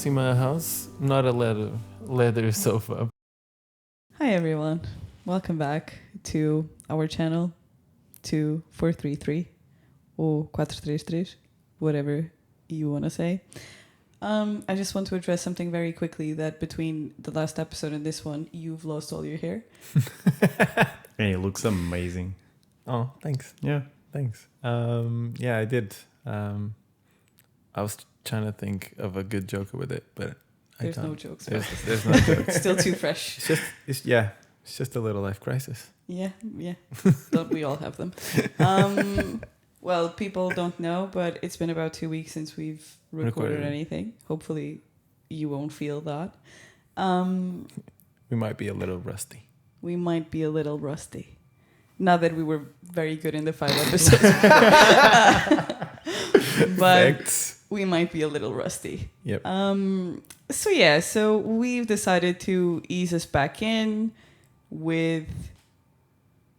house in my house, not a leather sofa. Hi everyone, welcome back to our channel 2433 or 433, whatever you want to say. I just want to address something very quickly, that between the last episode and this one, you've lost all your hair. And it looks amazing. Oh, thanks. Yeah. Thanks. Yeah, I did. I was trying to think of a good joke with it, but There's no jokes. There's no jokes. Still too fresh. It's just a little life crisis. Yeah. Don't we all have them? Well, people don't know, but it's been about 2 weeks since we've recorded anything. Hopefully you won't feel that. We might be a little rusty. Not that we were very good in the 5 episodes. But Facts. we might be a little rusty. Yep. So we've decided to ease us back in with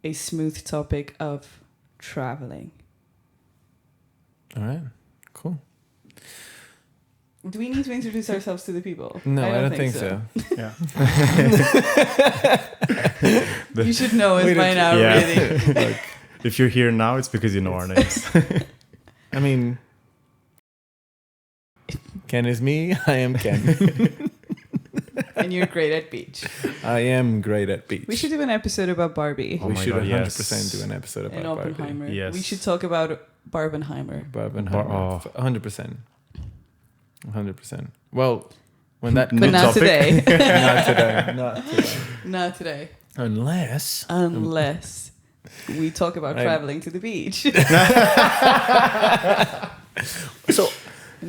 a smooth topic of traveling. All right. Cool. Do we need to introduce ourselves to the people? No, I don't think so. Yeah. You should know us by now, really. Like, if you're here now, it's because you know our names. I mean, Ken is me. I am Ken. And you're great at beach. I am great at beach. We should do an episode about Barbie Oh we my should God, 100% do an episode about and Oppenheimer. Yes. We should talk about Barbenheimer. Barbenheimer. 100%. 100%. Well, when that But not today. not today. Not today. Unless We talk about Right. traveling to the beach. So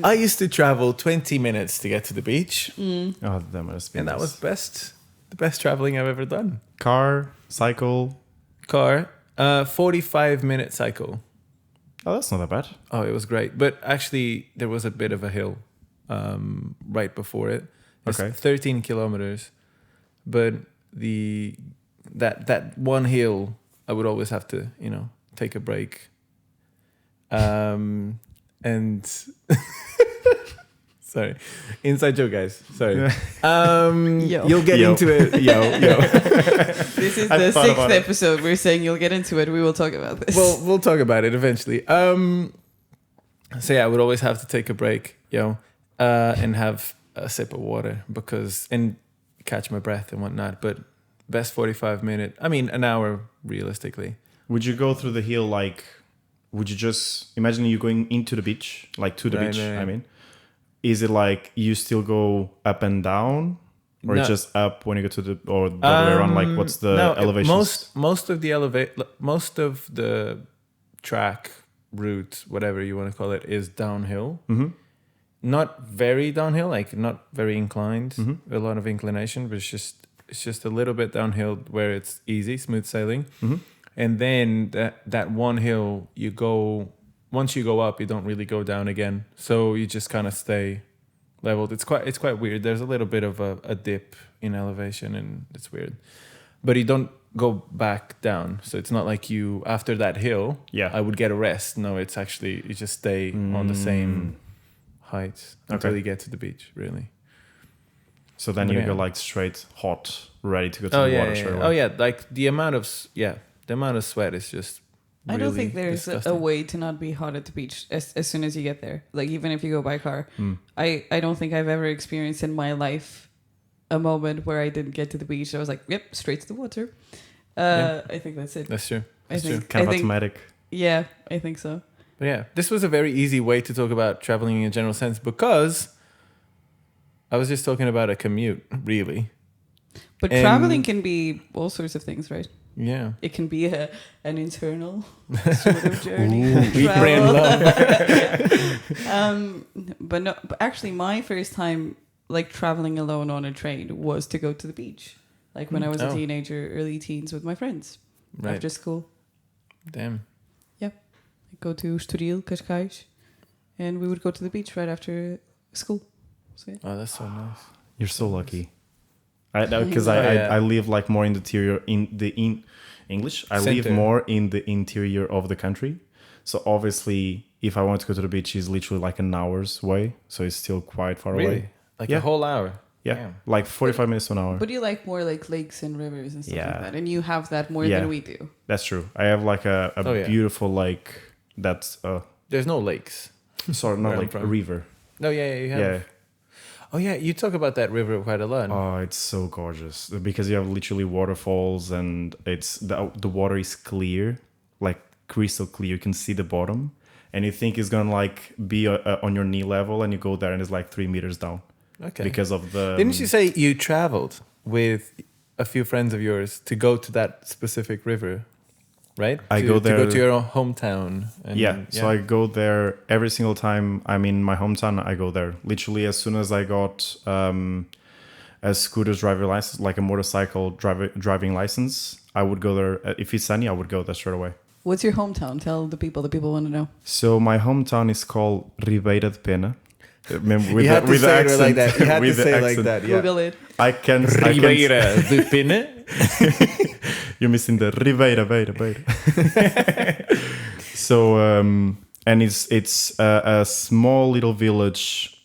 I used to travel 20 minutes to get to the beach, Oh, that must be and that nice. was the best traveling I've ever done. Car, cycle. Car, 45-minute cycle. Oh, that's not that bad. Oh, it was great. But actually, there was a bit of a hill right before it. It's Okay. 13 kilometers. But that one hill, I would always have to, take a break. And sorry, inside joke, guys. Sorry. Yo. You'll get Yo. into it. Yo. This is I the thought 6th about it. episode. We're saying you'll get into it. We will talk about this. Well, we'll talk about it eventually. So yeah, I would always have to take a break, and have a sip of water and catch my breath and whatnot. But best 45-minute, an hour realistically. Would you go through the hill would you just imagine you going into the beach, like to the Right, beach? right. I mean, is it like you still go up and down, or No. just up when you go to the, or the other way around? Like, what's the elevation? Most of the track route, whatever you want to call it, is downhill. Mm-hmm. Not very downhill, like not very inclined. Mm-hmm. A lot of inclination, but it's just a little bit downhill where it's easy, smooth sailing. Mm-hmm. And then that one hill, once you go up, you don't really go down again. So you just kind of stay leveled. It's quite weird. There's a little bit of a dip in elevation, and it's weird. But you don't go back down. So it's not like after that hill, I would get a rest. No, it's actually, you just stay on the same height until you get to the beach, really. So then But you yeah. go like straight hot, ready to go to the water straight away. Oh yeah, like the amount of sweat is just I don't think there's a disgusting. way to not be hot at the beach as soon as you get there. Like, even if you go by car. I don't think I've ever experienced in my life a moment where I didn't get to the beach. I was like, yep, straight to the water. I think that's it. That's true. I think Kind of I think- automatic. Yeah, I think so. But yeah, this was a very easy way to talk about traveling in a general sense, because I was just talking about a commute, really. But And- traveling can be all sorts of things, right? Yeah. It can be an internal sort of journey. Eat, pray, and love. But actually, my first time like traveling alone on a train was to go to the beach. Like when I was a Oh. teenager, early teens, with my friends Right. after school. Damn. I'd go to Estoril, Cascais, and we would go to the beach right after school. So, yeah. Oh, that's so nice. You're so lucky. Because Oh, yeah. I live like more in the interior, in English. I live Center. more in the interior of the country. So obviously, if I want to go to the beach, it's literally like an hour's way. So it's still quite far Really? away. Like Yeah. a whole hour. Yeah, Damn. like 45 minutes to an hour. But you like more like lakes and rivers and stuff Yeah. like that, and you have that more Yeah. than we do. That's true. I have like a Oh, yeah. beautiful like that's There's no lakes. sorry, Where not I'm like a from. river. No, yeah, you have. Yeah. Oh, yeah, you talk about that river quite a lot. Oh, it's so gorgeous because you have literally waterfalls and it's the water is clear, like crystal clear. You can see the bottom, and you think it's gonna like be on your knee level, and you go there and it's like 3 meters down Okay. because of the. Didn't you say you traveled with a few friends of yours to go to that specific river, right? I to, go to go there- to your own hometown. And, Yeah, so I go there every single time I'm in my hometown. I go there literally as soon as I got a scooter's driver license, like a motorcycle driving license. I would go there if it's sunny. I would go there straight away. What's your hometown? Tell the people want to know. So my hometown is called Ribeira de Pena. Remember, you had to say it like that. You had to with the say it like accent. that. Yeah. Google it. I can. Ribeira de Pena. You're missing the Ribeira. So and it's a small little village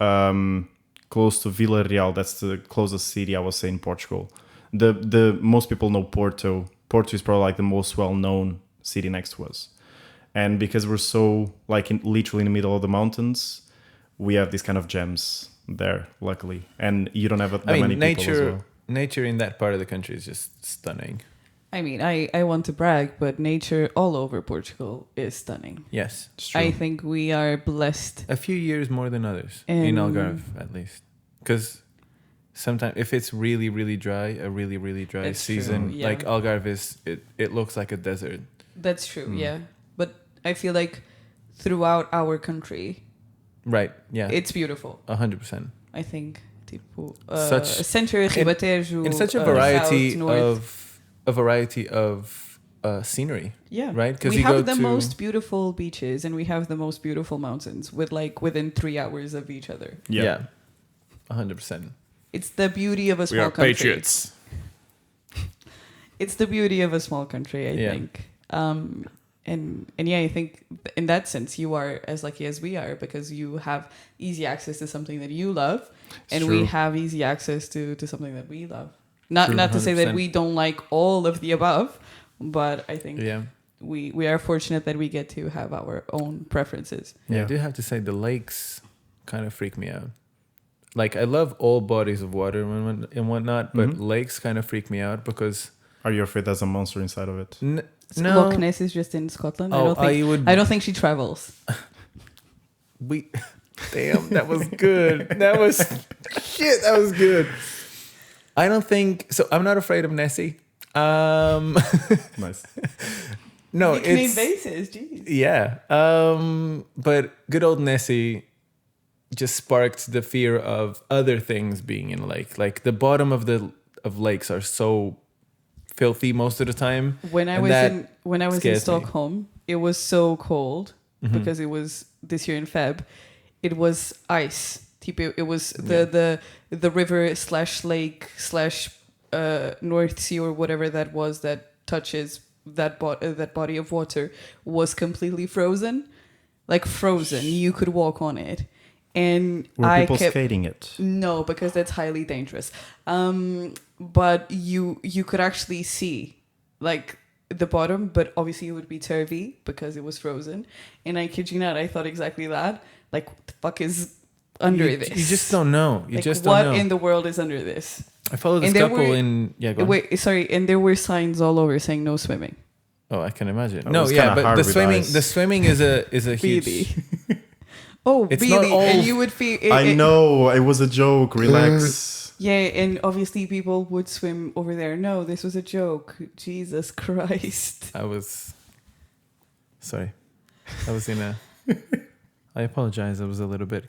close to Vila Real. That's the closest city I was saying in Portugal. The most people know Porto. Porto is probably like the most well known city next to us, and because we're so like literally in the middle of the mountains, we have these kind of gems there. Luckily, and you don't have that many people as well. Nature in that part of the country is just stunning. I mean, I want to brag, but nature all over Portugal is stunning. Yes, It's true. I think we are blessed. a few years more than others in Algarve, at least, because sometimes if it's really really dry, a really really dry That's true, season, yeah. like Algarve is, it looks like a desert. That's true, yeah. But I feel like throughout our country, Right? Yeah, it's beautiful. 100%. I think, tipo, Such- Centro, Ribatejo, In such a variety South, North. of scenery. Yeah, right? 'Cause we you have go the to- most beautiful beaches and we have the most beautiful mountains with like within 3 hours of each other. Yeah, 100%. It's the beauty of a small country. It's the beauty of a small country, I Yeah. think. And yeah, I think in that sense you are as lucky as we are because you have easy access to something that you love, and we true. have easy access to something that we love. Not True, not to say that 100%. we don't like all of the above, but I think Yeah. we are fortunate that we get to have our own preferences. Yeah, Yeah. I do have to say the lakes kind of freak me out. Like I love all bodies of water and whatnot, but Mhm. lakes kind of freak me out because Are you afraid there's a monster inside of it? No. Loch Ness is just in Scotland. Oh, I don't think she travels. Damn, that was good. That was shit. That was good. I don't think so. I'm not afraid of Nessie. Nice. No, You can name it's bases, jeez. yeah. But good old Nessie just sparked the fear of other things being in a lake. Like the bottom of lakes are so filthy most of the time. When I And was that in scares me. Stockholm, it was so cold Mhm. because it was this year in Feb. It was ice. Tipo, it was Yeah. the river / lake / North Sea or whatever that was that touches that body of water was completely frozen, like frozen. You could walk on it, and Were I people kept skating it? no, because that's highly dangerous. But you could actually see like the bottom, but obviously it would be turvy because it was frozen. And I kid you not, I thought exactly that. Like, what the fuck is under this? You just don't know. You like, just what don't know. in the world is under this? I followed this and there couple were- in. Yeah, go on. Wait, sorry. And there were signs all over saying no swimming. Oh, I can imagine. That No, was yeah, kinda but hard the with swimming, ice. the swimming is a huge. Really? Oh, It's not really? all- And you would feel. I know it was a joke. Relax. Yeah, and obviously people would swim over there. No, this was a joke. Jesus Christ. I was. Sorry, I was in a. I apologize. I was a little bit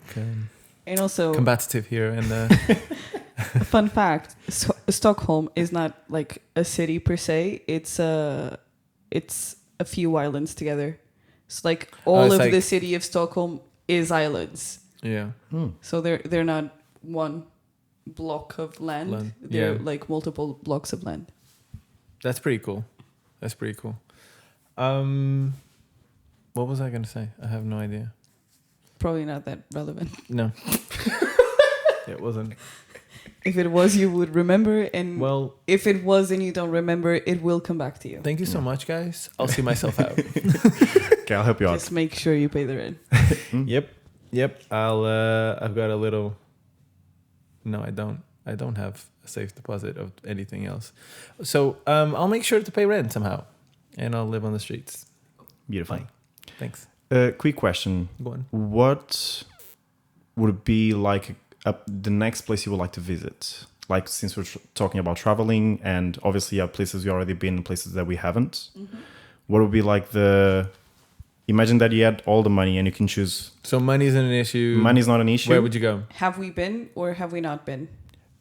And also, combative here, and fun fact: Stockholm is not like a city per se. It's a few islands together. It's like all it's of like- the city of Stockholm is islands. yeah. So they're not one block of land. Land, They're yeah. like multiple blocks of land. That's pretty cool. That's pretty cool. What was I gonna say? I have no idea. Probably not that relevant. No. It wasn't. If it was, you would remember, and Well, if it was and you don't remember, it will come back to you. thank you so much, guys. I'll see myself out. Okay, I'll help you out. Just make sure you pay the rent. Yep. I've got a little. No, I don't. I don't have a safe deposit of anything else. So I'll make sure to pay rent somehow, and I'll live on the streets. Beautiful. Fine. Thanks. Quick question. Go on. What would be like the next place you would like to visit? Like, since we're talking about traveling, and obviously places we already been, places that we haven't. Mm-hmm. What would be like imagine that you had all the money and you can choose. So money isn't an issue. Money's not an issue. Where would you go? Have we been or have we not been?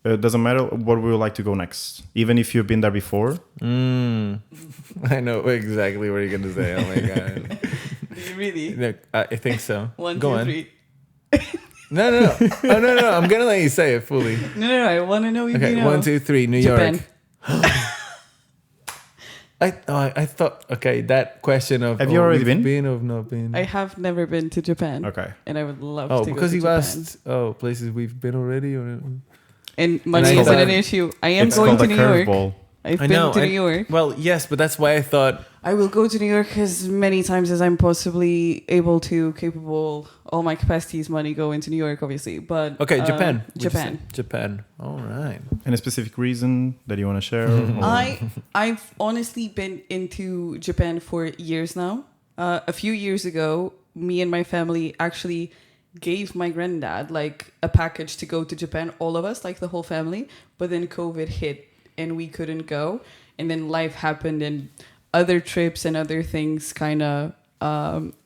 It doesn't matter what we would like to go next. Even if you've been there before. I know exactly what you're going to say. Oh my God. Really? No, I think so. One, Go two, on. three. No. Oh, no. I'm going to let you say it fully. No. I want to know if Okay, you know. 1, 2, 3. New Japan. York. I thought, okay, that question of... Have you already been? Been or not been? I have never been to Japan. Okay. And I would love Oh, to go because to you Japan. asked, places we've been already? Or... And money I isn't thought- an issue. I am It's going called to a New York. curveball. I've I been know, to New York. Well, yes, but that's why I thought... I will go to New York as many times as I'm possibly able to, capable. All my capacities, money go into New York, obviously. But Okay, Japan. Would you Japan. say? Japan. All right. Any specific reason that you want to share? I've honestly been into Japan for years now. A few years ago, me and my family actually gave my granddad like a package to go to Japan, all of us, like the whole family. But then COVID hit and we couldn't go. And then life happened and other trips and other things kind of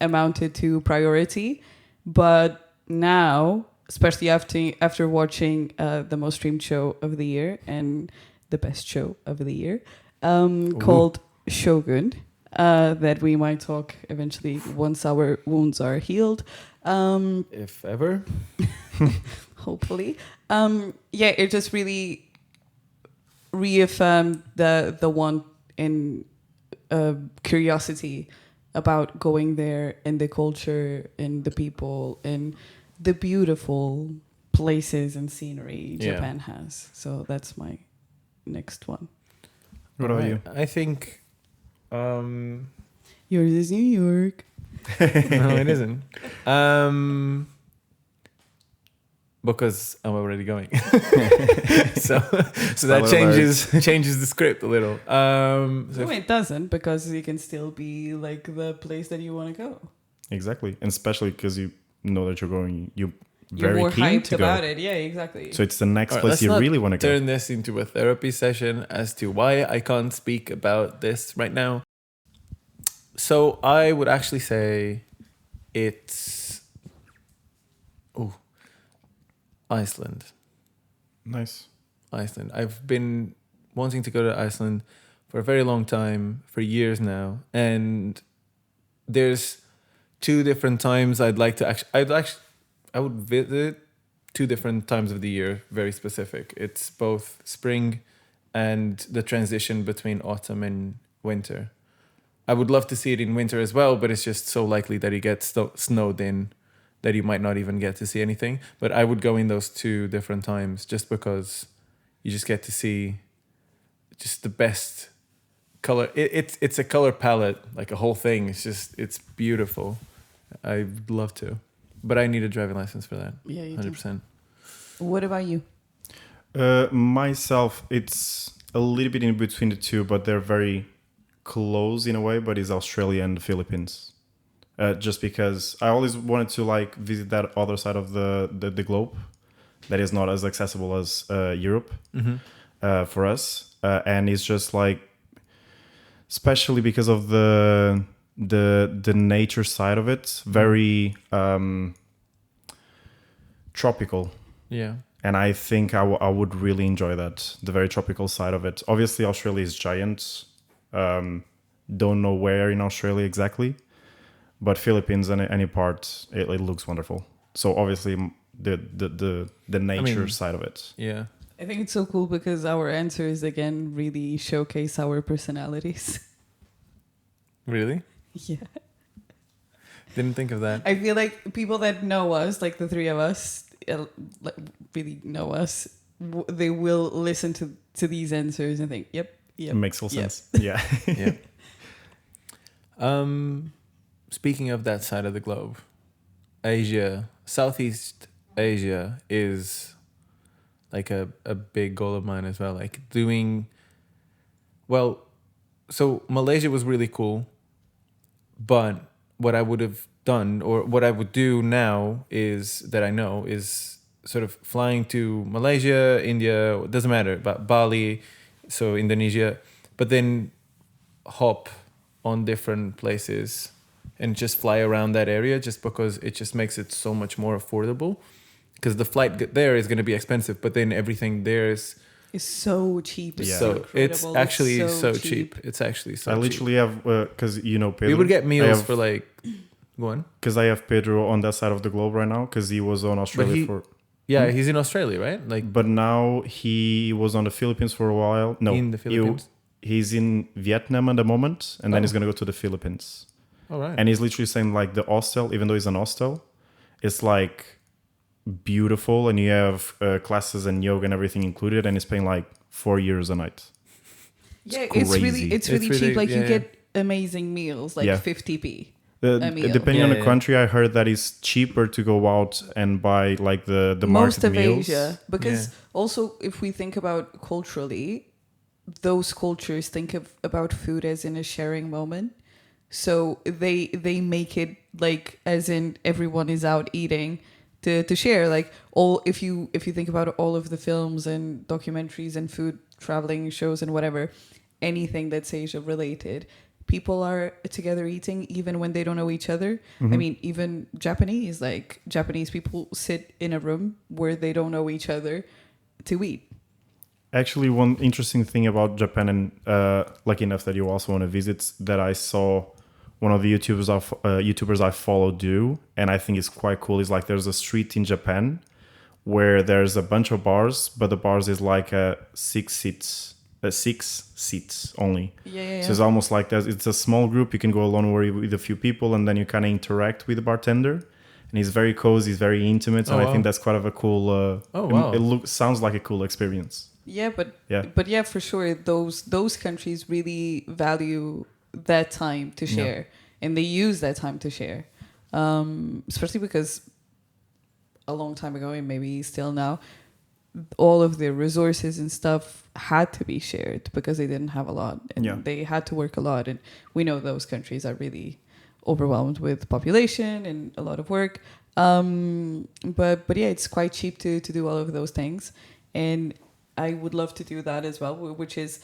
amounted to priority. But now, especially after watching the most streamed show of the year and the best show of the year, called Shogun, that we might talk eventually once our wounds are healed. If ever. Hopefully. It just really reaffirmed the want and curiosity about going there and the culture and the people and the beautiful places and scenery Japan has. So that's my next one. What about you? I think... Yours is New York. No, it isn't. Because I'm already going. so that changes the script a little. No, it doesn't, because it can still be like the place that you want to go. Exactly. And especially because you know that you're going, you're You're very more keen hyped to go. about it. Yeah, exactly. So it's the next All right, place let's you not really want to go. turn this into a therapy session as to why I can't speak about this right now. So I would actually say it's Iceland. Nice. Iceland. I've been wanting to go to Iceland for a very long time, for years now, and there's 2 different times I'd like to I would visit 2 different times of the year, very specific. It's both spring and the transition between autumn and winter. I would love to see it in winter as well, but it's just so likely that it gets snowed in that you might not even get to see anything. But I would go in those 2 different times just because you just get to see just the best color. It's a color palette, like a whole thing. It's beautiful. I'd love to. But I need a driving license for that. Yeah, you 100%. do. What about you? Myself, it's a little bit in between the 2, but they're very close in a way, but it's Australia and the Philippines. Just because I always wanted to like visit that other side of the globe that is not as accessible as Europe for us. And it's just like, especially because of the nature side of it, very tropical. Yeah. And I think I would really enjoy that, the very tropical side of it. Obviously, Australia is giant. Don't know where in Australia exactly, but Philippines and any part, it looks wonderful. So obviously, the nature side of it. Yeah. I think it's so cool because our answers again really showcase our personalities. Really? Yeah. Didn't think of that. I feel like people that know us, like the 3 of us, like, really know us, they will listen to these answers and think, yep. It makes all yep. sense. Yeah. Yeah. Speaking of that side of the globe, Asia, Southeast Asia is like a big goal of mine as well. Like so Malaysia was really cool, but what I would have done or what I would do now is that I know is sort of flying to Malaysia, India, it doesn't matter, but Bali, so Indonesia, but then hop on different places and just fly around that area just because it just makes it so much more affordable, because the flight there is going to be expensive, but then everything there is so cheap. Yeah. so it's incredible. actually It's so cheap. It's actually so I cheap. literally have, because Pedro. We would get meals have, for like, go on. Because I have Pedro on that side of the globe right now, because he was on Australia Yeah, he's in Australia, right? Like, But now he was on the Philippines for a while. No, in the Philippines. he's in Vietnam at the moment, and then he's gonna go to the Philippines. All right. And he's literally saying like the hostel, even though it's an hostel, it's like beautiful, and you have classes and yoga and everything included, and it's paying like €4 a night. Yeah, crazy. it's really cheap. Like you yeah. get amazing meals, like Yeah. 50p. Depending on the Yeah. country, I heard that it's cheaper to go out and buy like the Most market of meals. Asia, because Yeah. also if we think about culturally, those cultures think about food as in a sharing moment. So they make it like as in everyone is out eating to share. Like if you think about all of the films and documentaries and food traveling shows and whatever, anything that's Asia related, people are together eating even when they don't know each other. I mean, even Japanese people sit in a room where they don't know each other to eat. Actually, one interesting thing about Japan, and lucky enough that you also want to visit, that I saw one of the YouTubers I follow do, and I think it's quite cool, is like there's a street in Japan where there's a bunch of bars, but the bars is like 6 seats only. Yeah. So it's almost like it's a small group. You can go alone or with a few people, and then you kind of interact with the bartender. And he's very cozy, he's very intimate, and I think that's quite of a cool. It sounds like a cool experience. Yeah, but yeah, for sure, those countries really value that time to share, and they use that time to share, especially because a long time ago, and maybe still now, all of their resources and stuff had to be shared because they didn't have a lot, and they had to work a lot. And we know those countries are really overwhelmed with population and a lot of work. But yeah, it's quite cheap to do all of those things, and I would love to do that as well, which is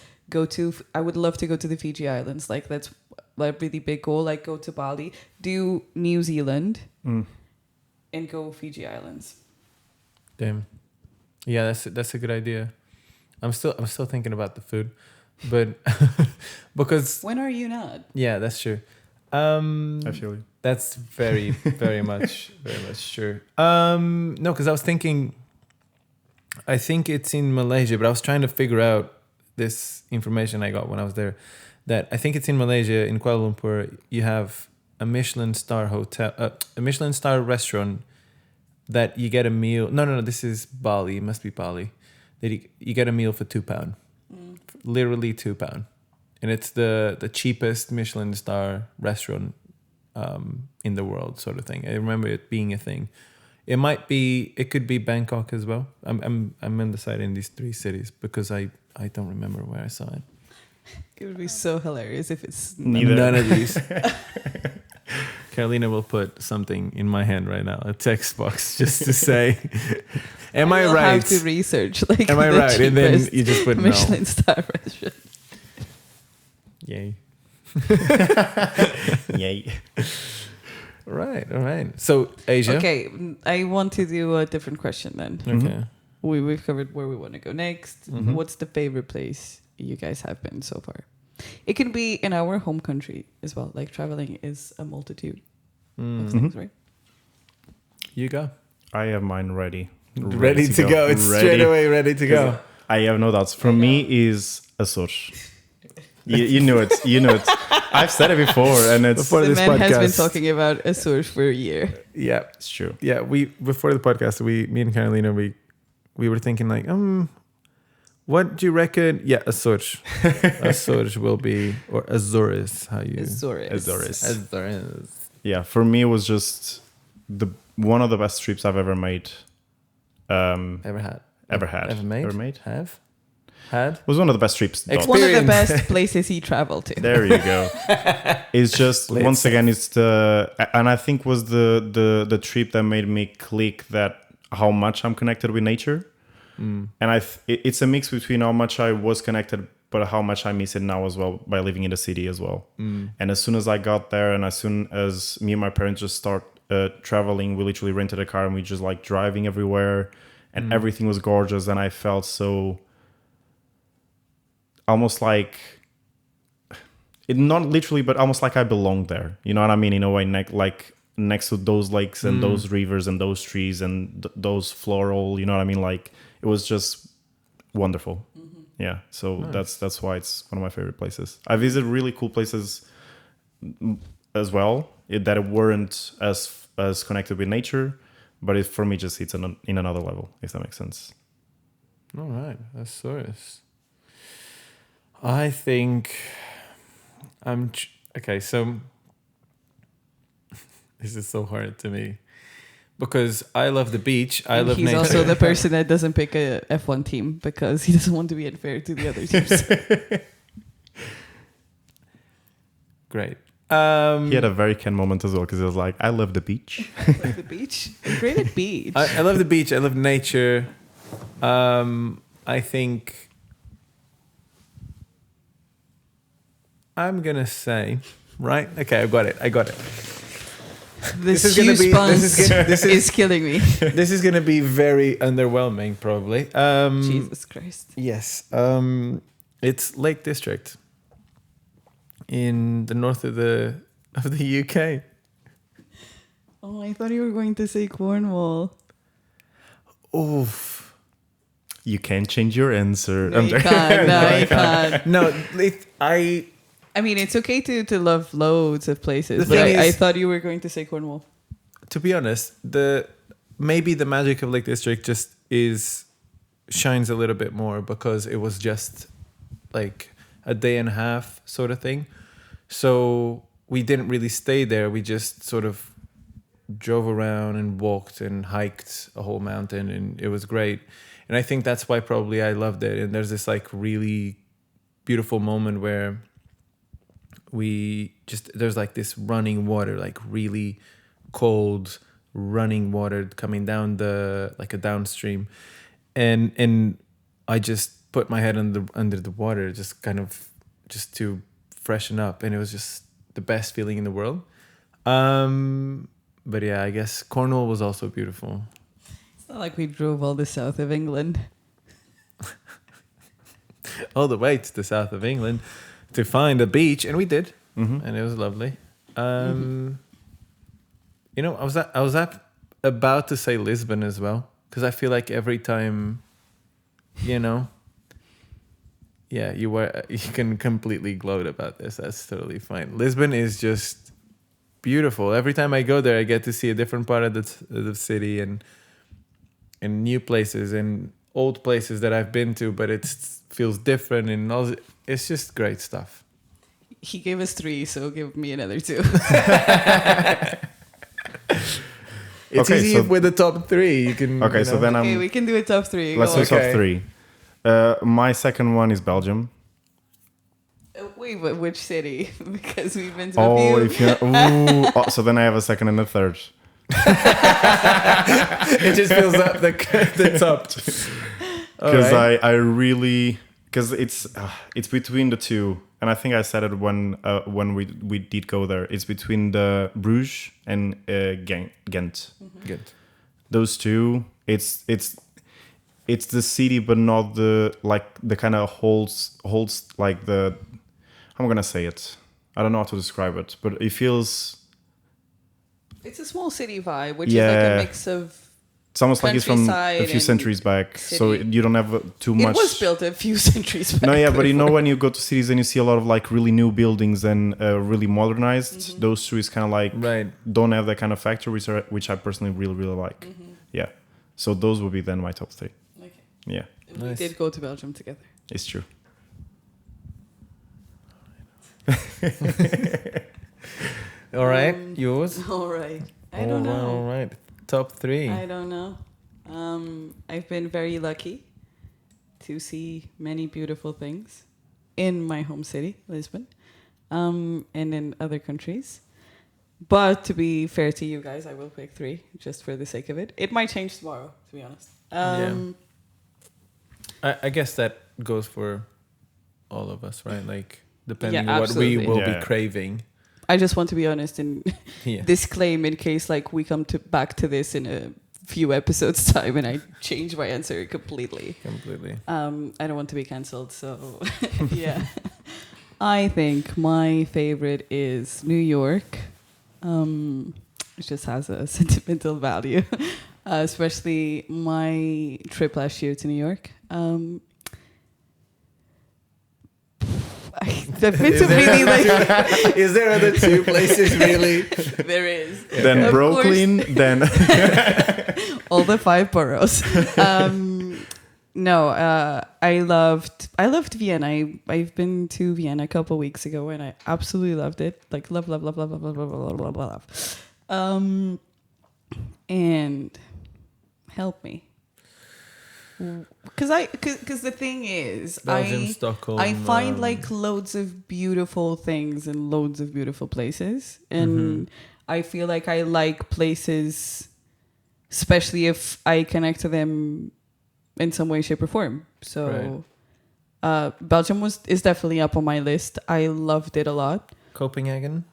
I would love to go to the Fiji Islands. Like that's a really big goal. Like go to Bali, do New Zealand, and go Fiji Islands. Damn. Yeah, that's a good idea. I'm still thinking about the food, but because when are you not? Yeah, that's true. I feel you. That's very very much true. No, because I was thinking, I think it's in Malaysia, but I was trying to figure out this information I got when I was there, that I think it's in Malaysia, in Kuala Lumpur, you have a Michelin star hotel, a Michelin star restaurant that you get a meal. No, this is Bali. It must be Bali. That you get a meal for £2, literally £2, and it's the cheapest Michelin star restaurant in the world, sort of thing. I remember it being a thing. It could be Bangkok as well. I'm undecided in these 3 cities because I don't remember where I saw it. It would be so hilarious if it's none of these. Carolina will put something in my hand right now, a text box, just to say, "Am I right?" I have to research. Like, am I right? And then you just put Michelin no. star restaurant. Yay! Yay! All right. So Asia. Okay, I want to do a different question then. Okay. We've covered where we want to go next. What's the favorite place you guys have been so far? It can be in our home country as well. Like traveling is a multitude of things, right? You go. I have mine ready. Ready to go. It's straight away ready to go. I have no doubts. For me, is Açores. You knew it. You knew it. I've said it before, and it's Before The this man has been podcast. talking about Azores for a year. Yeah, it's true. yeah. We before the podcast, me and Carolina, we were thinking like, what do you reckon? Yeah, Azores. Azores will be, or Azores, how you Azores. Azores. Yeah, for me, it was just one of the best trips I've ever made. Ever had? Ever made? Have? Had? It was one of the best trips. It's one of the Experience. best places he traveled to. There you go. It's just Let's once say. again, it's and I think was the trip that made me click that how much I'm connected with nature, and it's a mix between how much I was connected, but how much I miss it now as well by living in the city as well. And as soon as I got there, and as soon as me and my parents just start traveling, we literally rented a car and we just like driving everywhere, and everything was gorgeous, and I felt so. Almost like it, not literally, but almost like I belonged there. You know what I mean? In a way, like next to those lakes and those rivers and those trees and those floral. You know what I mean? Like it was just wonderful. Yeah. So that's why it's one of my favorite places. I visited really cool places as well that weren't as connected with nature, but it for me just hits in another level. If that makes sense. All right, Azores. I think okay. So this is so hard to me because I love the beach. I love He's nature. also the person that doesn't pick a F1 team because he doesn't want to be unfair to the other teams. Great. He had a very Ken moment as well because he was like, "I love the beach." Like the beach. Great at beach. I love the beach. I love nature. I think I'm gonna say, right? Okay, I got it. This is gonna be- this is killing me. This is gonna be very underwhelming, probably. Jesus Christ. Yes. It's Lake District in the north of the UK. Oh, I thought you were going to say Cornwall. Oof. You can't change your answer. No, you can't. No, you can't. No, I mean, it's okay to love loads of places, The but thing I is- thought you were going to say Cornwall. to be honest, maybe the magic of Lake District just shines a little bit more because it was just like a day and a half sort of thing. So we didn't really stay there. We just sort of drove around and walked and hiked a whole mountain, and it was great. And I think that's why probably I loved it. And there's this like really beautiful moment where there's like this running water, like really cold running water coming down like a downstream, and I just put my head under the water, just kind of just to freshen up, and it was just the best feeling in the world. But yeah, I guess Cornwall was also beautiful. It's not like we drove all the south of England. All the way to the south of England to find a beach, and we did, Mhm. and it was lovely. You know, I was about to say Lisbon as well, because I feel like every time, you know, yeah, you can completely gloat about this. That's totally fine. Lisbon is just beautiful. Every time I go there, I get to see a different part of the city and new places and old places that I've been to, but it feels different and all. It's just great stuff. He gave us 3, so give me another 2. It's Okay, easy so- with the top 3. You can. Okay, you so know. then Okay, I'm. we can do a top 3. Let's Go do on. Okay. top 3. My second one is Belgium. Wait, but which city? Because we've been to a Oh, few. if you oh, so then I have a second and a third. It just fills up the top. Because Alright. I really because it's between the two, and I think I said it when we did go there. It's between the Bruges and Ghent. Good. Those two, it's the city, but not the kind of holds like the. I'm gonna say it. I don't know how to describe it, but it feels It's a small city vibe, which is like Yeah. a mix of It's almost like it's from a Countryside few and centuries back, so city. you don't have too much. It was built a few centuries back. No, yeah, but you know before. when you go to cities and you see a lot of like really new buildings and really modernized, those two is kind of like Right. don't have that kind of factor, which I personally really like. Yeah, so those would be then my top 3. Okay. Yeah, We Nice. did go to Belgium together. it's true. All right, yours. All right. I don't know. All right, top 3. I don't know. I've been very lucky to see many beautiful things in my home city, Lisbon, and in other countries. But to be fair to you guys, I will pick 3 just for the sake of it. It might change tomorrow, to be honest. I guess that goes for all of us, right? Like depending Yeah, on what we absolutely. will Yeah. be craving. I just want to be honest and Yeah. disclaim in case like we come back to this in a few episodes time and I change my answer completely. Completely. I don't want to be cancelled, so yeah. I think my favorite is New York. It just has a sentimental value, especially my trip last year to New York. I've been to really like Is there other 2 places really? there is. Then Of Brooklyn, then All the 5 boroughs. No, I loved Vienna. I've been to Vienna a couple weeks ago and I absolutely loved it. Like love. And help me. Because the thing is, Belgium, Stockholm. I find like loads of beautiful things and loads of beautiful places, and I feel like I like places, especially if I connect to them in some way, shape, or form. So, Belgium is definitely up on my list. I loved it a lot. Copenhagen.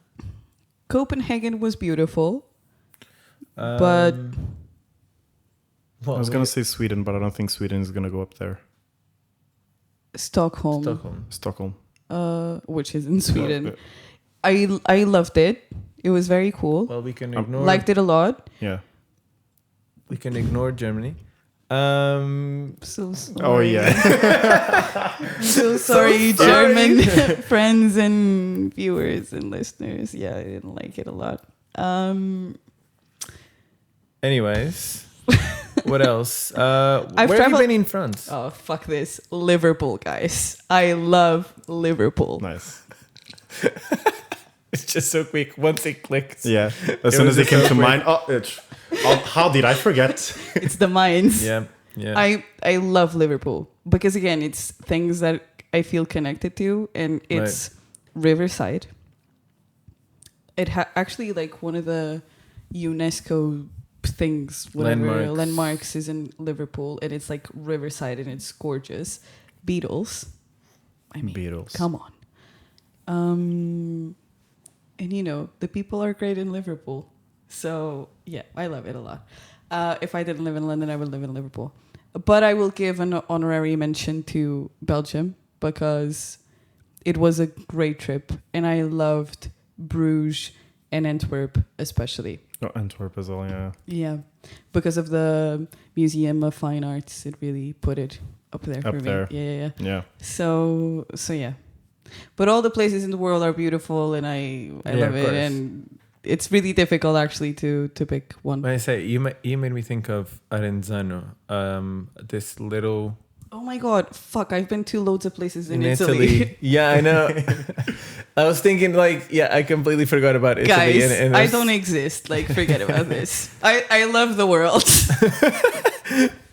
Copenhagen was beautiful, but I was gonna say Sweden, but I don't think Sweden is gonna go up there. Stockholm. Stockholm. Which is in Sweden. I loved it. It was very cool. Well, we can ignore. Liked it a lot. Yeah. We can ignore Germany. So sorry. Oh yeah. So sorry, German friends and viewers and listeners. Yeah, I didn't like it a lot. Anyways, what else? Where have you been in France? Oh, fuck this. Liverpool, guys. I love Liverpool. Nice. It's just so quick. Once it clicked. Yeah. As soon as was it came so to quick. mind, how did I forget? It's the mines. Yeah. Yeah. I love Liverpool because again, it's things that I feel connected to, and it's Riverside. It actually like one of the UNESCO things, whatever landmarks is in Liverpool, and it's like Riverside, and it's gorgeous. Beatles. I mean, Beatles. come on. And you know the people are great in Liverpool, so yeah, I love it a lot. If I didn't live in London, I would live in Liverpool. But I will give an honorary mention to Belgium because it was a great trip, and I loved Bruges and Antwerp especially. Oh, Antwerp as well, yeah. Yeah, because of the Museum of Fine Arts, it really put it up there for me. Yeah. Yeah. So yeah. But all the places in the world are beautiful, and I love it, and it's really difficult actually to pick one. When I say you made me think of Arenzano, this little. Oh my god, fuck! I've been to loads of places in Italy. Yeah, I know. I was thinking I completely forgot about Italy. Guys, and I don't exist. Like, forget about this. I love the world.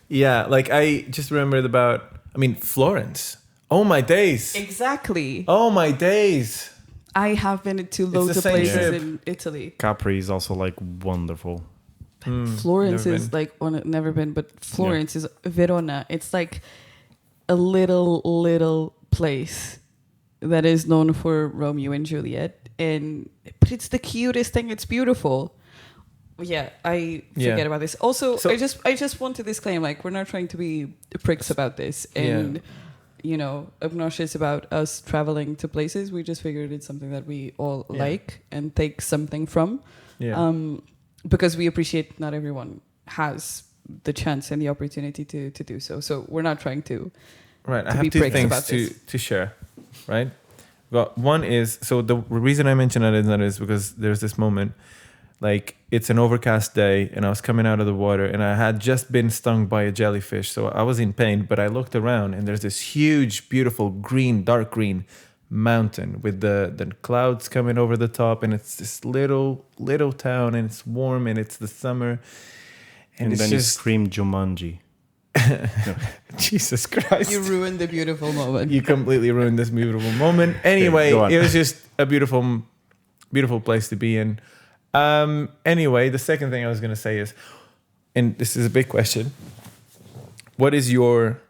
Yeah, like I just remembered Florence. Oh my days. Exactly. Oh my days. I have been to loads the of same places trip. in Italy. Capri is also like wonderful. Florence never is been. like never been, but Florence is Verona. It's like a little place that is known for Romeo and Juliet, but it's the cutest thing. It's beautiful. Yeah, I forget about this. Also, So- I just want to disclaim, like, we're not trying to be pricks about this, and obnoxious about us traveling to places. We just figured it's something that we all like and take something from. Yeah. Because we appreciate not everyone has the chance and the opportunity to do so. So we're not trying to Right. I to have be two pricks things about to, this. to share, right? Well, one is, so the reason I mention that is because there's this moment, like it's an overcast day and I was coming out of the water and I had just been stung by a jellyfish. So I was in pain, but I looked around and there's this huge, beautiful green, dark green mountain with the clouds coming over the top. And it's this little town and it's warm and it's the summer. And it's then just, you scream Jumanji. Jesus Christ. You ruined the beautiful moment. You completely ruined this beautiful moment. Anyway, go on. it was just a beautiful place to be in. Anyway, the second thing I was going to say is, and this is a big question, what is your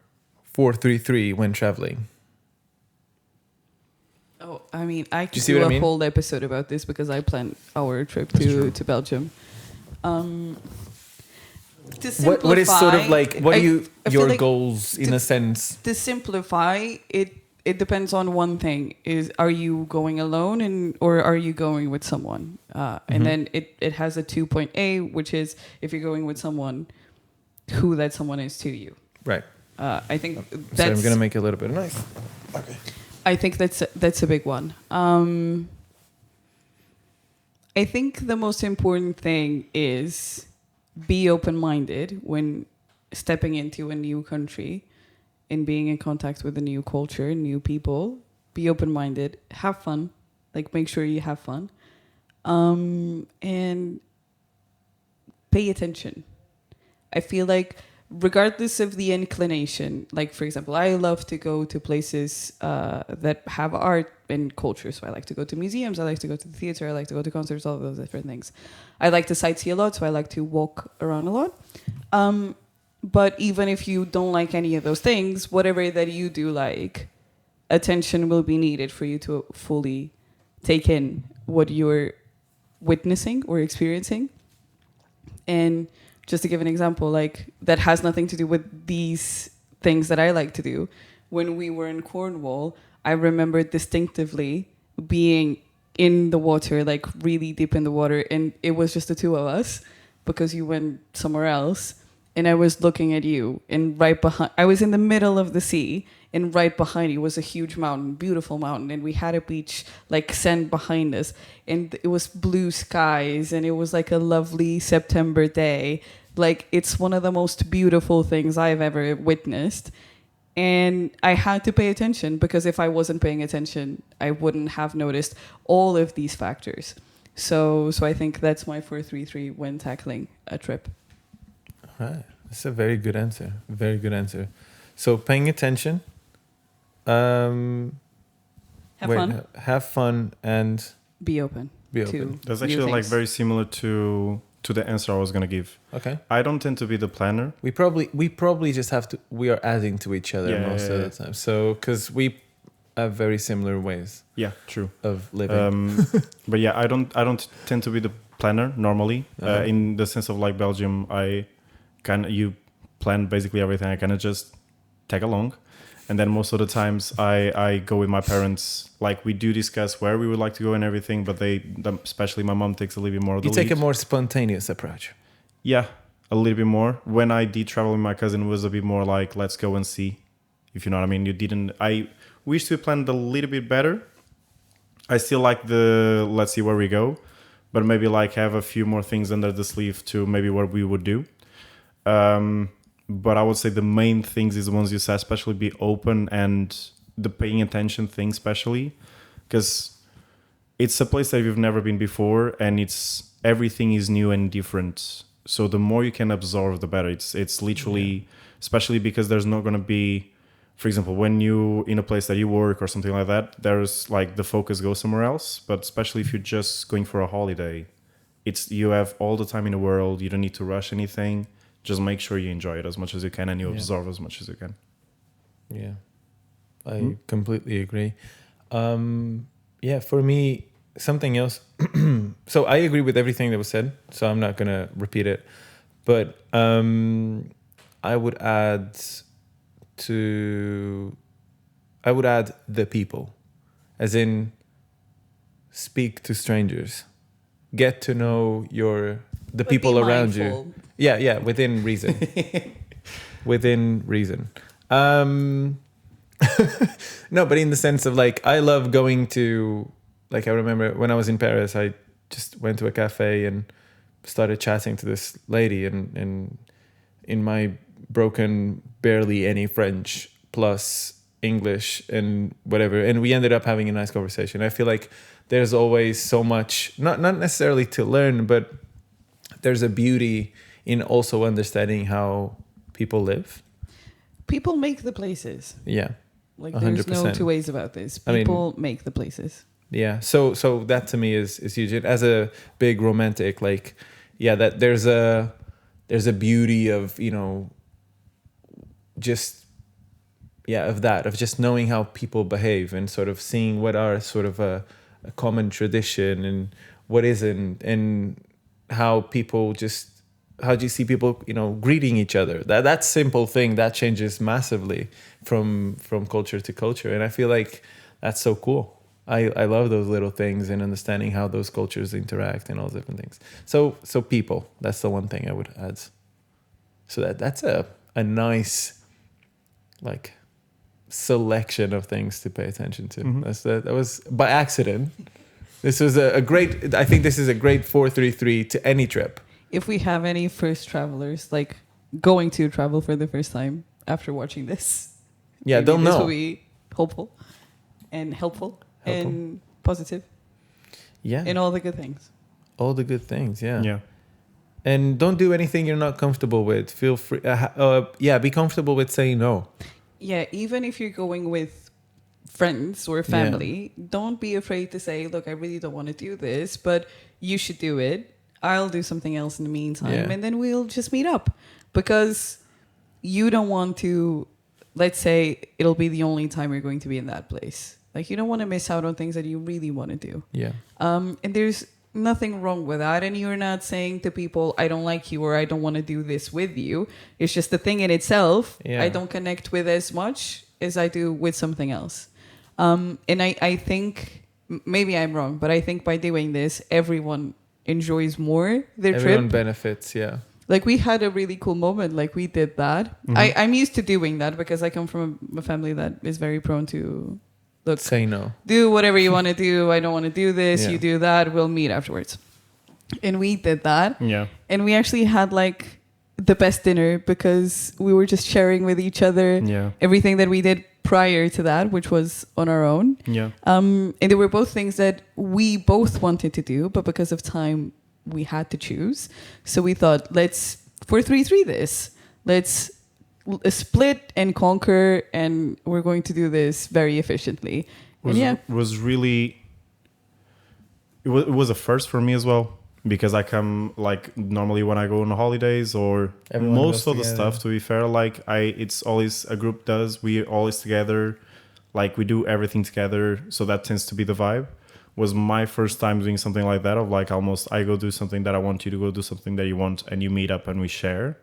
433 when traveling? Oh, I mean, I could see do what I a mean? whole episode about this because I planned our trip to Belgium. To simplify, What is sort of like, what are I feel your like goals in to- a sense? to simplify it depends on one thing: is are you going alone or are you going with someone? And then it has a 2.A, which is if you're going with someone, who that someone is to you. Right. I think So that's. I'm going to make it a little bit of noise. Okay. I think that's a big one. I think the most important thing is be open-minded when stepping into a new country and being in contact with a new culture, new people. Be open-minded, have fun, like make sure you have fun, and pay attention. I feel like regardless of the inclination, like for example, I love to go to places that have art and culture. So I like to go to museums, I like to go to the theater, I like to go to concerts, all of those different things. I like to sightsee a lot, so I like to walk around a lot. But even if you don't like any of those things, whatever that you do like, attention will be needed for you to fully take in what you're witnessing or experiencing. And just to give an example, like that has nothing to do with these things that I like to do. When we were in Cornwall, I remember distinctively being in the water, like really deep in the water, and it was just the two of us because you went somewhere else. And I was looking at you, and right behind, I was in the middle of the sea, and right behind you was a huge mountain, beautiful mountain, and we had a beach, like sand behind us, and it was blue skies, and it was like a lovely September day. Like, it's one of the most beautiful things I've ever witnessed. And I had to pay attention, because if I wasn't paying attention, I wouldn't have noticed all of these factors. So I think that's my 433 when tackling a trip. Right. That's a very good answer. Very good answer. So paying attention. Have fun and be open. be open. That's new actually like things. very similar to the answer I was gonna give. Okay. I don't tend to be the planner. We probably just have to. We are adding to each other most of the time. So because we have very similar ways Yeah, true. of living. But yeah, I don't tend to be the planner normally. Uh-huh. In the sense of like Belgium, you plan basically everything. I kind of just tag along, and then most of the times I go with my parents. Like we do discuss where we would like to go and everything, but especially my mom takes a little bit more of the You take a lead. more spontaneous approach. Yeah, a little bit more. When I did travel with my cousin, it was a bit more like, let's go and see, if you know what I mean. We used to plan a little bit better. I still like the let's see where we go, but maybe like have a few more things under the sleeve to maybe what we would do. But I would say the main things is the ones you said, especially be open and the paying attention thing, especially because it's a place that you've never been before, and everything is new and different. So the more you can absorb, the better. It's literally, especially because there's not going to be, for example, when you in a place that you work or something like that, there's like the focus goes somewhere else. But especially if you're just going for a holiday, you have all the time in the world. You don't need to rush anything. Just make sure you enjoy it as much as you can and you absorb as much as you can. Yeah, I completely agree. For me, something else. So I agree with everything that was said, so I'm not going to repeat it. But I would add the people, as in speak to strangers, get to know the people around you. Yeah, within reason. Within reason. No, but in the sense of like, I love going to, like, I remember when I was in Paris, I just went to a cafe and started chatting to this lady, and in my broken, barely any French plus English and whatever, and we ended up having a nice conversation. I feel like there's always so much, not necessarily to learn, but there's a beauty in also understanding how people live. People make the places. Yeah. Like there's 100%. no two ways about this. I mean, People make the places. Yeah. So that to me is huge. As a big romantic, like, yeah, that there's a beauty of, you know, just, yeah, of that, of just knowing how people behave and sort of seeing what are sort of a common tradition and what isn't, and how people just, how do you see people, you know, greeting each other? That simple thing that changes massively from culture to culture, and I feel like that's so cool. I love those little things and understanding how those cultures interact and all different things. So people, that's the one thing I would add. So that's a nice, like, selection of things to pay attention to. That was by accident. This was a great, I think this is a great 433 to any trip. If we have any first travelers, like going to travel for the first time after watching this, yeah, maybe they'll this know. will be hopeful and helpful and positive. Yeah. In all the good things. All the good things, yeah. Yeah. And don't do anything you're not comfortable with. Feel free. Be comfortable with saying no. Yeah, even if you're going with friends or family, don't be afraid to say, look, I really don't want to do this, but you should do it. I'll do something else in the meantime, and then we'll just meet up. Because you don't want to, let's say it'll be the only time you're going to be in that place. Like, you don't want to miss out on things that you really want to do. Yeah. And there's nothing wrong with that. And you're not saying to people, I don't like you or I don't want to do this with you. It's just the thing in itself. Yeah. I don't connect with as much as I do with something else. And I think, maybe I'm wrong, but I think by doing this, everyone enjoys more their Everyone trip. benefits, yeah. Like, we had a really cool moment. Like, we did that. I'm used to doing that because I come from a family that is very prone to, look, Say no. do whatever you want to do. I don't want to do this. Yeah. You do that. We'll meet afterwards. And we did that. Yeah. And we actually had like the best dinner because we were just sharing with each other Yeah. everything that we did prior to that, which was on our own. Yeah. And they were both things that we both wanted to do, but because of time, we had to choose. So we thought, let's 433 this. Let's split and conquer, and we're going to do this very efficiently. Was really, it was a first for me as well, because I come, like, normally when I go on holidays or Everyone most goes of the together. stuff, to be fair, like, it's always a group does, we always together, like, we do everything together, so that tends to be the vibe. Was my first time doing something like that, of like, almost I go do something that I want, you to go do something that you want, and you meet up and we share.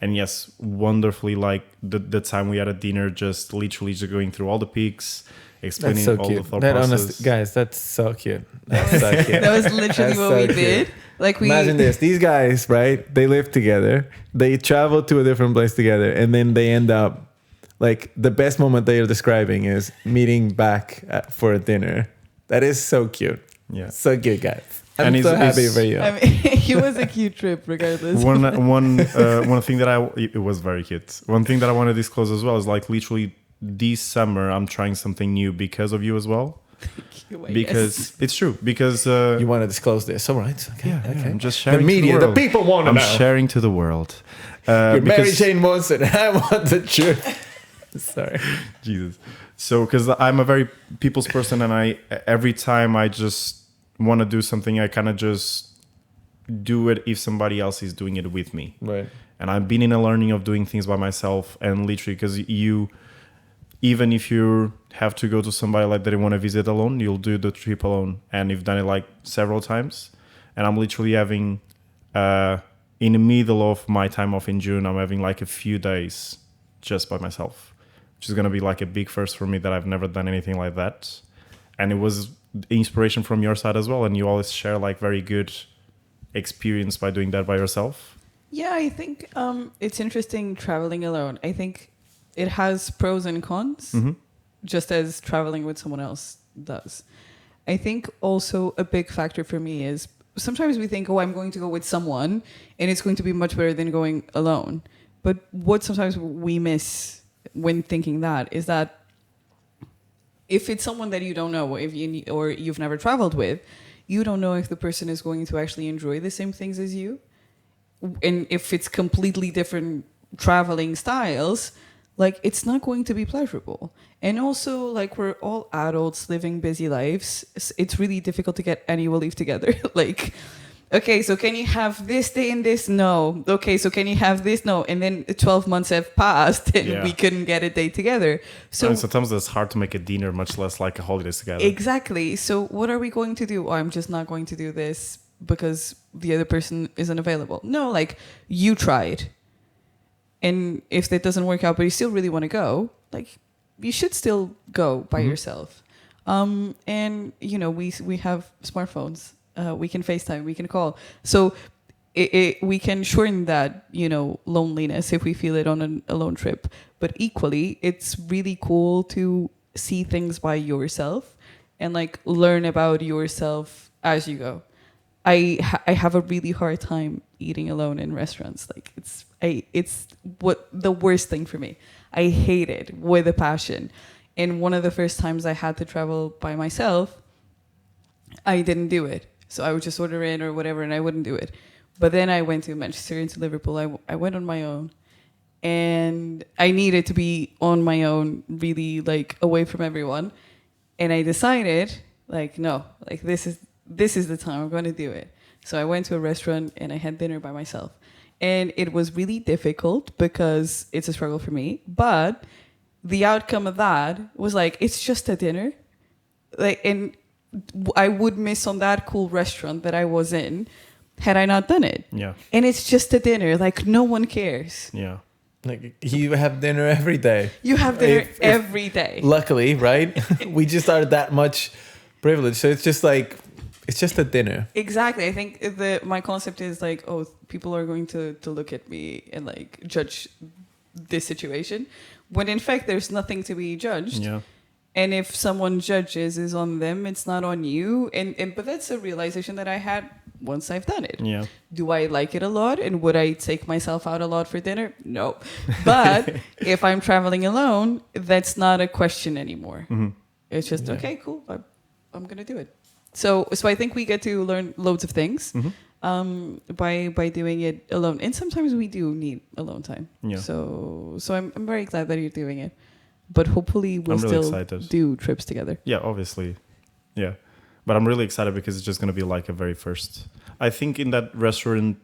And yes, wonderfully, like the time we had a dinner, just literally just going through all the peaks, explaining That's so all cute. the thought That process. honest, guys, that's so cute. That's so cute. That was literally That's what so we cute. did. Like, we Imagine this. These guys, right? They live together. They travel to a different place together. And then they end up, like, the best moment they are describing is meeting back for a dinner. That is so cute. Yeah. So cute, guys. I'm And so it's- happy it's- for you. I mean, it was a cute trip, regardless. One thing that it was very cute. One thing that I want to disclose as well is, like, literally this summer I'm trying something new because of you as well. Because it's true. Because You want to disclose this. All right. Okay. yeah, okay. I'm just The sharing. media, to the world. people want to I'm know. sharing to the world. You're Mary because- Jane wants it. I want the truth. Sorry. Jesus. So, because I'm a very people's person, and every time I just want to do something, I kind of just do it if somebody else is doing it with me. Right. And I've been in a learning of doing things by myself, and literally, because even if you have to go to somebody like that you want to visit alone, you'll do the trip alone, and you've done it like several times. And I'm literally having, in the middle of my time off in June, I'm having like a few days just by myself, which is going to be like a big first for me, that I've never done anything like that. And it was inspiration from your side as well, and you always share like very good experience by doing that by yourself. Yeah, I think it's interesting traveling alone. I think it has pros and cons, Mm-hmm. just as traveling with someone else does. I think also a big factor for me is sometimes we think, oh, I'm going to go with someone and it's going to be much better than going alone. But what sometimes we miss when thinking that is that if it's someone that you don't know, if you or you've never traveled with, you don't know if the person is going to actually enjoy the same things as you, and if it's completely different traveling styles, like it's not going to be pleasurable. And also, like, we're all adults living busy lives. It's really difficult to get annual leave together. Like, okay, so can you have this day and this? No. Okay, so can you have this? No. And then 12 months have passed and Yeah. we couldn't get a day together. So And sometimes it's hard to make a dinner, much less like a holidays together. exactly. So what are we going to do? Oh, I'm just not going to do this because the other person isn't available. No, like, you tried. And if that doesn't work out, but you still really want to go, like, you should still go by yourself. And you know, we have smartphones. We can FaceTime. We can call. So we can shorten that, you know, loneliness if we feel it on a lone trip. But equally, it's really cool to see things by yourself and like learn about yourself as you go. I have a really hard time eating alone in restaurants. Like it's what the worst thing for me. I hate it with a passion. And one of the first times I had to travel by myself, I didn't do it. So I would just order in or whatever, and I wouldn't do it. But then I went to Manchester and to Liverpool. I went on my own, and I needed to be on my own, really like away from everyone. And I decided, like, no, like this is the time I'm going to do it. So I went to a restaurant and I had dinner by myself, and it was really difficult because it's a struggle for me. But the outcome of that was like it's just a dinner, like, and I would miss on that cool restaurant that I was in had I not done it. Yeah. And it's just a dinner, like no one cares. Yeah. Like you have dinner every day. You have dinner If- every day. Luckily, right? We just are that much privileged. So it's just like it's just a dinner. Exactly. I think my concept is like, oh, people are going to look at me and like judge this situation, when in fact there's nothing to be judged. Yeah. And if someone judges, is on them. It's not on you. And but that's a realization that I had once I've done it. Yeah. Do I like it a lot? And would I take myself out a lot for dinner? No. But if I'm traveling alone, that's not a question anymore. Mm-hmm. It's just, Yeah. okay, cool. I'm going to do it. So I think we get to learn loads of things by doing it alone. And sometimes we do need alone time. Yeah. So I'm very glad that you're doing it. But hopefully we'll I'm really still excited. do trips together. Yeah, obviously. Yeah. But I'm really excited because it's just going to be like a very first. I think in that restaurant.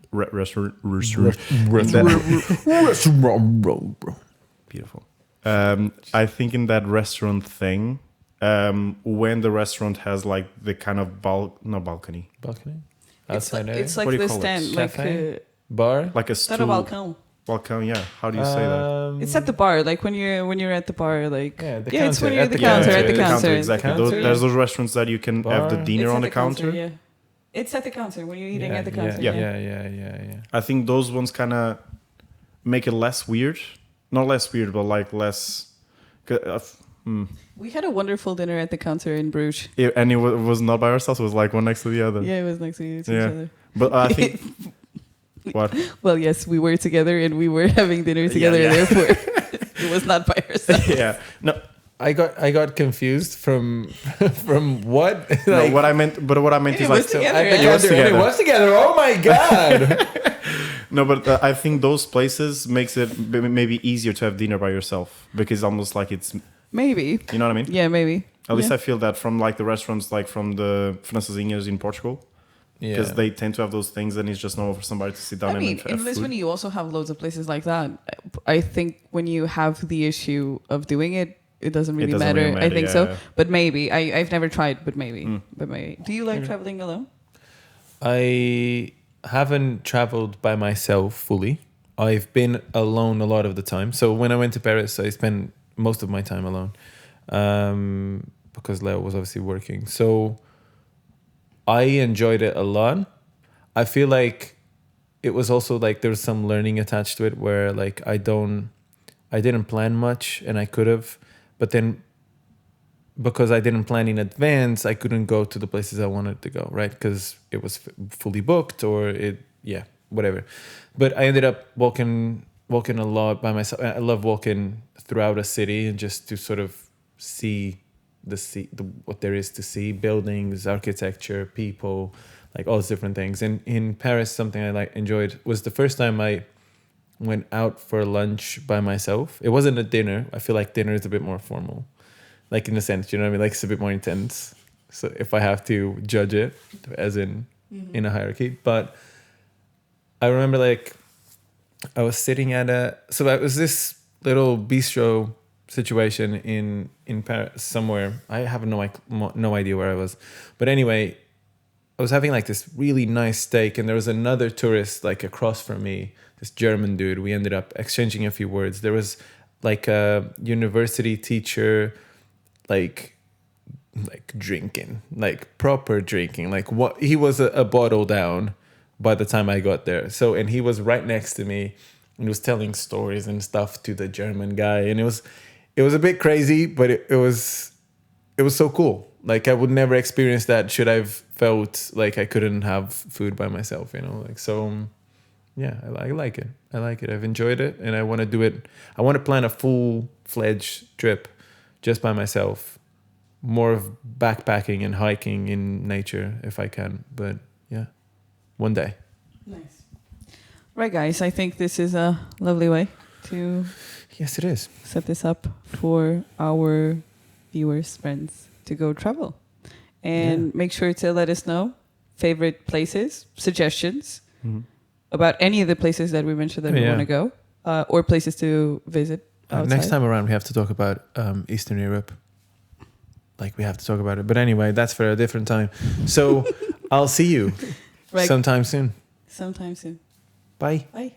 Beautiful. I think in that restaurant thing, when the restaurant has like the kind of balcony, Balcony? It's Outside area? like What do you the call it? stand, like Cafe? Bar? like a it's not stool. a balcon. Balcony, yeah. How do you say that? It's at the bar, like when you're at the bar, like Yeah, the it's when counter, you're at at the the counter, counter. at the Yeah, counter. Exactly. Counter. There's those restaurants that you can have the Bar. dinner It's on at the counter. Yeah, it's at the counter when you're eating Yeah, at the counter. Yeah, Yeah. yeah. I think those ones kind of make it less weird. Not less weird, but like less. We had a wonderful dinner at the counter in Bruges. And it was not by ourselves. It was like one next to the other. Yeah, it was next to each Yeah. other. But I think. What? Well, yes, we were together and we were having dinner together. yeah. Therefore, it was not by ourselves. Yeah. No. I got confused from what? No, what I meant It is was like together. At the It was counter, and together. it was together. Oh my god! no, but I think those places makes it maybe easier to have dinner by yourself because almost like it's, Maybe. you know what I mean? Yeah, maybe. At least Yeah. I feel that from like the restaurants, like from the francesinhas in Portugal, because they tend to have those things, and it's just normal for somebody to sit down I mean, and have in food. Lisbon, you also have loads of places like that. I think when you have the issue of doing it, it doesn't really doesn't matter. really matter, I think yeah. so. But maybe. I've never tried, but maybe. But maybe. Do you like traveling alone? I haven't traveled by myself fully. I've been alone a lot of the time. So when I went to Paris, I spent most of my time alone because Leo was obviously working. So I enjoyed it a lot. I feel like it was also like there was some learning attached to it where like I didn't plan much and I could have, but then because I didn't plan in advance, I couldn't go to the places I wanted to go, right? Because it was fully booked or whatever. But I ended up walking a lot by myself. I love walking throughout a city and just to sort of see what there is to see, buildings, architecture, people, like all these different things. And in Paris, something I enjoyed was the first time I went out for lunch by myself. It wasn't a dinner. I feel like dinner is a bit more formal. Like in a sense, you know what I mean? Like it's a bit more intense. So if I have to judge it as in a hierarchy. But I remember like I was sitting so that was this little bistro situation in Paris somewhere. I have no idea where I was. But anyway, I was having like this really nice steak and there was another tourist like across from me, this German dude. We ended up exchanging a few words. There was like a university teacher like drinking, like proper drinking, like what he was a bottle down by the time I got there. So, and he was right next to me and he was telling stories and stuff to the German guy. And it was a bit crazy, but it was so cool. Like I would never experience that should I've felt like I couldn't have food by myself, you know, like, so yeah, I like it. I've enjoyed it and I want to do it. I want to plan a full-fledged trip just by myself, more of backpacking and hiking in nature if I can. But yeah, one day. Nice. Right, guys, I think this is a lovely way to Yes, it is. set this up for our viewers, friends, to go travel. And make sure to let us know favorite places, suggestions about any of the places that we mentioned that we want to go, or places to visit. Next time around, we have to talk about Eastern Europe. Like we have to talk about it. But anyway, that's for a different time. So I'll see you sometime soon. Sometime soon. Bye. Bye.